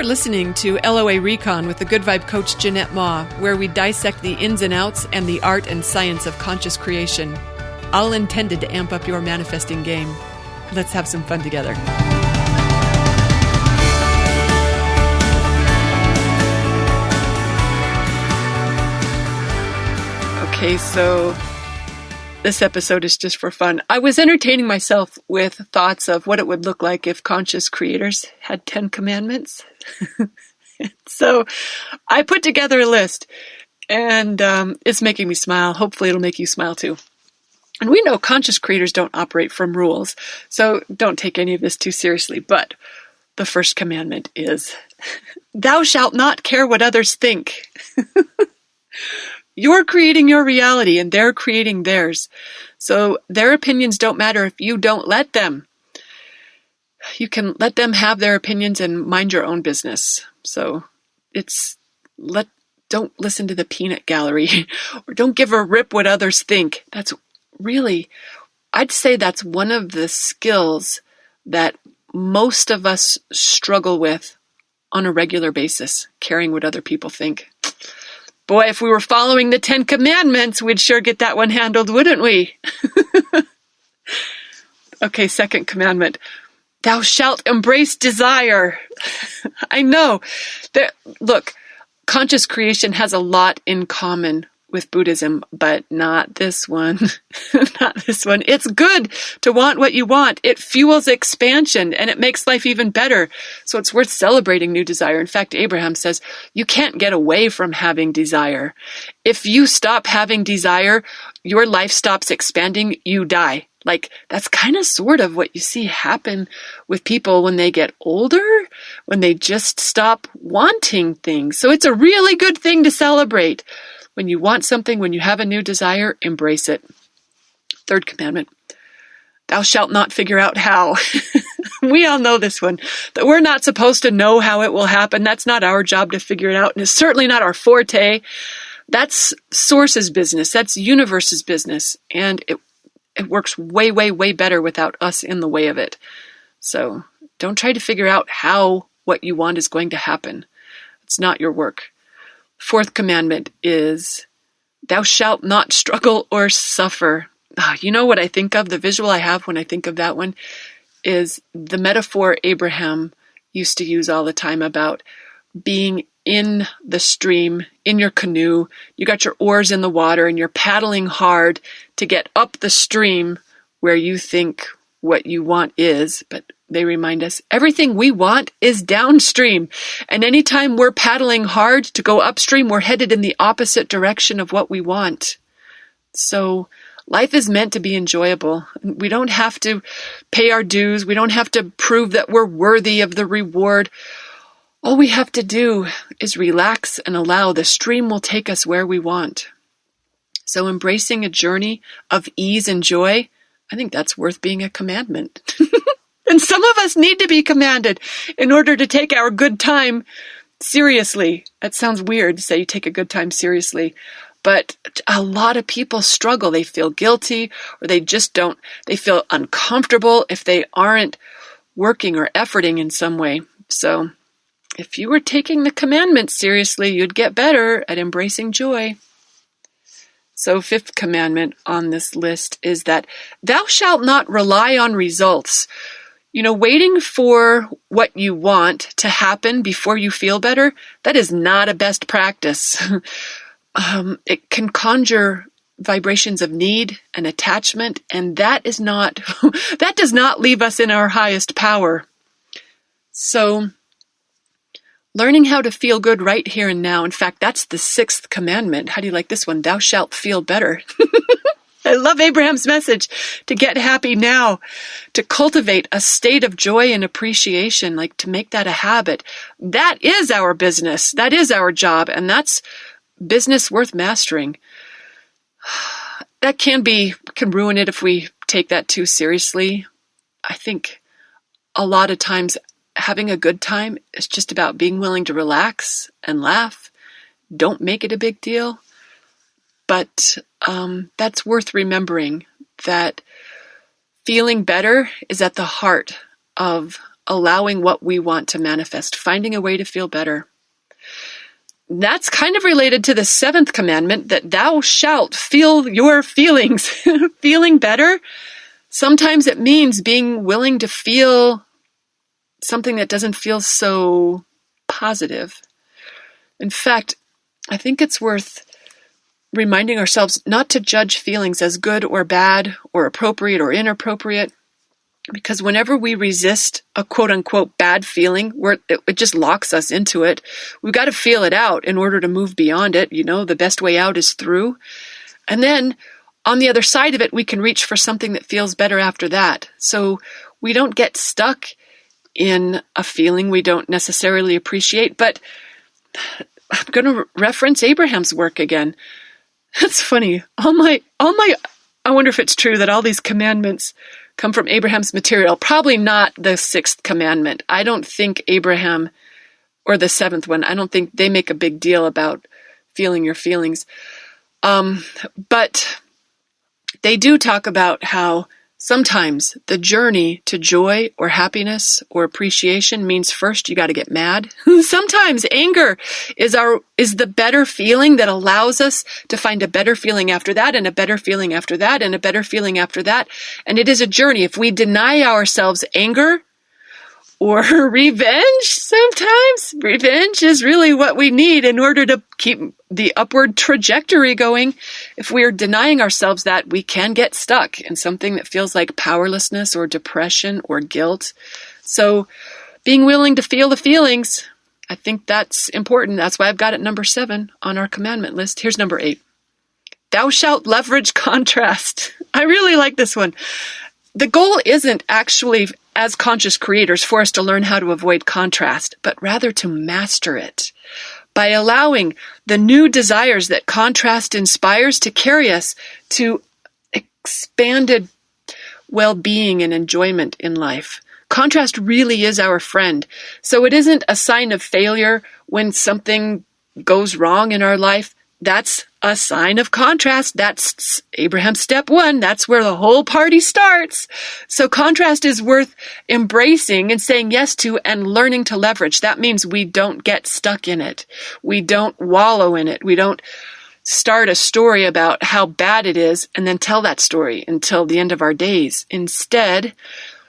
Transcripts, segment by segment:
listening to LOA Recon with the Good Vibe coach Jeanette Ma, where we dissect the ins and outs and the art and science of conscious creation, all intended to amp up your manifesting game. Let's have some fun together. Okay, so this episode is just for fun. I was entertaining myself with thoughts of what it would look like if conscious creators had 10 commandments. So I put together a list, and it's making me smile. Hopefully it'll make you smile too. And we know conscious creators don't operate from rules, so don't take any of this too seriously. But the first commandment is, thou shalt not care what others think. You're creating your reality and they're creating theirs. So their opinions don't matter if you don't let them. You can let them have their opinions and mind your own business. So don't listen to the peanut gallery or don't give a rip what others think. That's really, I'd say that's one of the skills that most of us struggle with on a regular basis, caring what other people think. Boy, if we were following the 10 commandments, we'd sure get that one handled, wouldn't we? Okay, second commandment. Thou shalt embrace desire. I know. Look, conscious creation has a lot in common with Buddhism, but not this one. Not this one. It's good to want what you want. It fuels expansion and it makes life even better. So it's worth celebrating new desire. In fact, Abraham says, you can't get away from having desire. If you stop having desire, your life stops expanding, you die. Like, that's kind of sort of what you see happen with people when they get older, when they just stop wanting things. So it's a really good thing to celebrate. When you want something, when you have a new desire, embrace it. Third commandment, thou shalt not figure out how. We all know this one, that we're not supposed to know how it will happen. That's not our job to figure it out, and it's certainly not our forte. That's Source's business. That's universe's business, and it works way, way, way better without us in the way of it. So don't try to figure out how what you want is going to happen. It's not your work. Fourth commandment is, thou shalt not struggle or suffer. You know what I think of? The visual I have when I think of that one is the metaphor Abraham used to use all the time about being in the stream, in your canoe. You got your oars in the water and you're paddling hard to get up the stream where you think what you want is, but they remind us everything we want is downstream. And anytime we're paddling hard to go upstream, we're headed in the opposite direction of what we want. So life is meant to be enjoyable. We don't have to pay our dues. We don't have to prove that we're worthy of the reward. All we have to do is relax and allow the stream will take us where we want. So embracing a journey of ease and joy, I think that's worth being a commandment. And some of us need to be commanded in order to take our good time seriously. That sounds weird to say you take a good time seriously, but a lot of people struggle. They feel guilty or they feel uncomfortable if they aren't working or efforting in some way. So if you were taking the commandments seriously, you'd get better at embracing joy. So fifth commandment on this list is that thou shalt not rely on results. Waiting for what you want to happen before you feel better, that is not a best practice. It can conjure vibrations of need and attachment, and that does not leave us in our highest power. So learning how to feel good right here and now. In fact, that's the sixth commandment. How do you like this one? Thou shalt feel better. I love Abraham's message to get happy now, to cultivate a state of joy and appreciation, like to make that a habit. That is our business. That is our job. And that's business worth mastering. That can ruin it if we take that too seriously. I think a lot of times having a good time is just about being willing to relax and laugh. Don't make it a big deal. But that's worth remembering, that feeling better is at the heart of allowing what we want to manifest, finding a way to feel better. That's kind of related to the 7th commandment, that thou shalt feel your feelings. Feeling better, sometimes it means being willing to feel something that doesn't feel so positive. In fact, I think it's worth reminding ourselves not to judge feelings as good or bad or appropriate or inappropriate, because whenever we resist a quote-unquote bad feeling, it just locks us into it. We've got to feel it out in order to move beyond it. The best way out is through. And then on the other side of it, we can reach for something that feels better after that. So we don't get stuck in a feeling we don't necessarily appreciate. But I'm going to reference Abraham's work again. It's funny. I wonder if it's true that all these commandments come from Abraham's material. Probably not the 6th commandment. I don't think Abraham, or the 7th one, I don't think they make a big deal about feeling your feelings. But they do talk about how sometimes the journey to joy or happiness or appreciation means first you got to get mad. Sometimes anger is the better feeling that allows us to find a better feeling after that, and a better feeling after that, and a better feeling after that. And it is a journey. If we deny ourselves anger or revenge, sometimes revenge is really what we need in order to keep the upward trajectory going. If we're denying ourselves that, we can get stuck in something that feels like powerlessness or depression or guilt. So being willing to feel the feelings, I think that's important. That's why I've got it number 7 on our commandment list. Here's number 8. Thou shalt leverage contrast. I really like this one. The goal isn't actually, as conscious creators, for us to learn how to avoid contrast, but rather to master it by allowing the new desires that contrast inspires to carry us to expanded well-being and enjoyment in life. Contrast really is our friend. So it isn't a sign of failure when something goes wrong in our life. That's a sign of contrast. That's Abraham's step 1. That's where the whole party starts. So contrast is worth embracing and saying yes to and learning to leverage. That means we don't get stuck in it. We don't wallow in it. We don't start a story about how bad it is and then tell that story until the end of our days. Instead,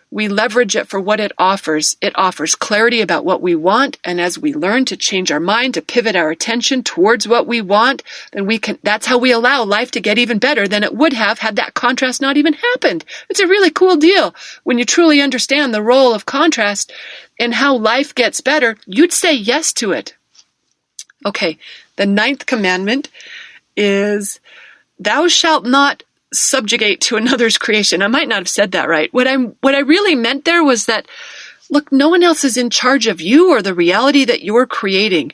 we leverage it for what it offers. It offers clarity about what we want, and as we learn to change our mind, to pivot our attention towards what we want, then that's how we allow life to get even better than it would have had that contrast not even happened. It's a really cool deal. When you truly understand the role of contrast and how life gets better, you'd say yes to it. Okay, the 9th commandment is, thou shalt not subjugate to another's creation. I might not have said that right. What I really meant there was that, look, no one else is in charge of you or the reality that you're creating.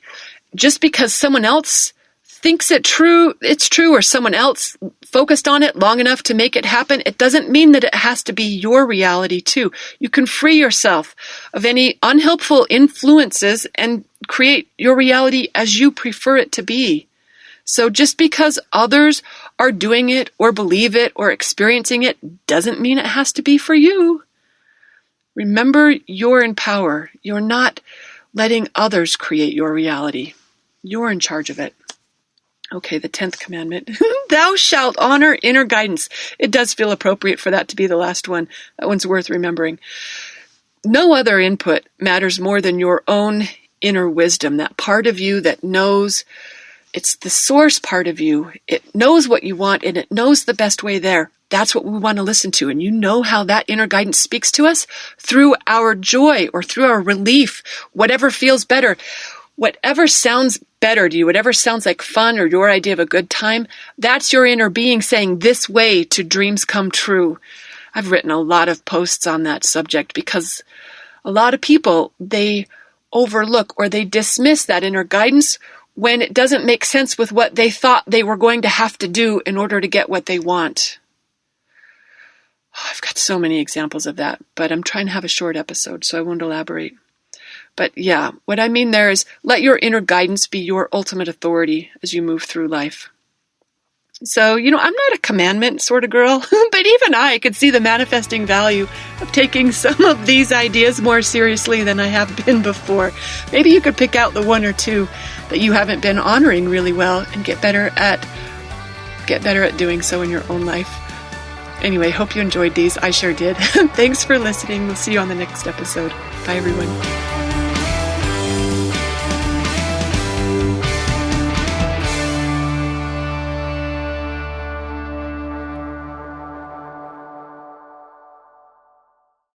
Just because someone else thinks it's true, or someone else focused on it long enough to make it happen, it doesn't mean that it has to be your reality too. You can free yourself of any unhelpful influences and create your reality as you prefer it to be. So just because others are doing it or believe it or experiencing it doesn't mean it has to be for you. Remember, you're in power. You're not letting others create your reality. You're in charge of it. Okay, the 10th commandment. Thou shalt honor inner guidance. It does feel appropriate for that to be the last one. That one's worth remembering. No other input matters more than your own inner wisdom, that part of you that knows. It's the source part of you. It knows what you want and it knows the best way there. That's what we want to listen to. And you know how that inner guidance speaks to us? Through our joy or through our relief, whatever feels better. Whatever sounds better to you, whatever sounds like fun or your idea of a good time, that's your inner being saying this way to dreams come true. I've written a lot of posts on that subject because a lot of people, they overlook or they dismiss that inner guidance when it doesn't make sense with what they thought they were going to have to do in order to get what they want. Oh, I've got so many examples of that, but I'm trying to have a short episode, so I won't elaborate. But yeah, what I mean there is let your inner guidance be your ultimate authority as you move through life. So, I'm not a commandment sort of girl, but even I could see the manifesting value of taking some of these ideas more seriously than I have been before. Maybe you could pick out the one or two that you haven't been honoring really well and get better at doing so in your own life. Anyway, hope you enjoyed these. I sure did. Thanks for listening. We'll see you on the next episode. Bye, everyone.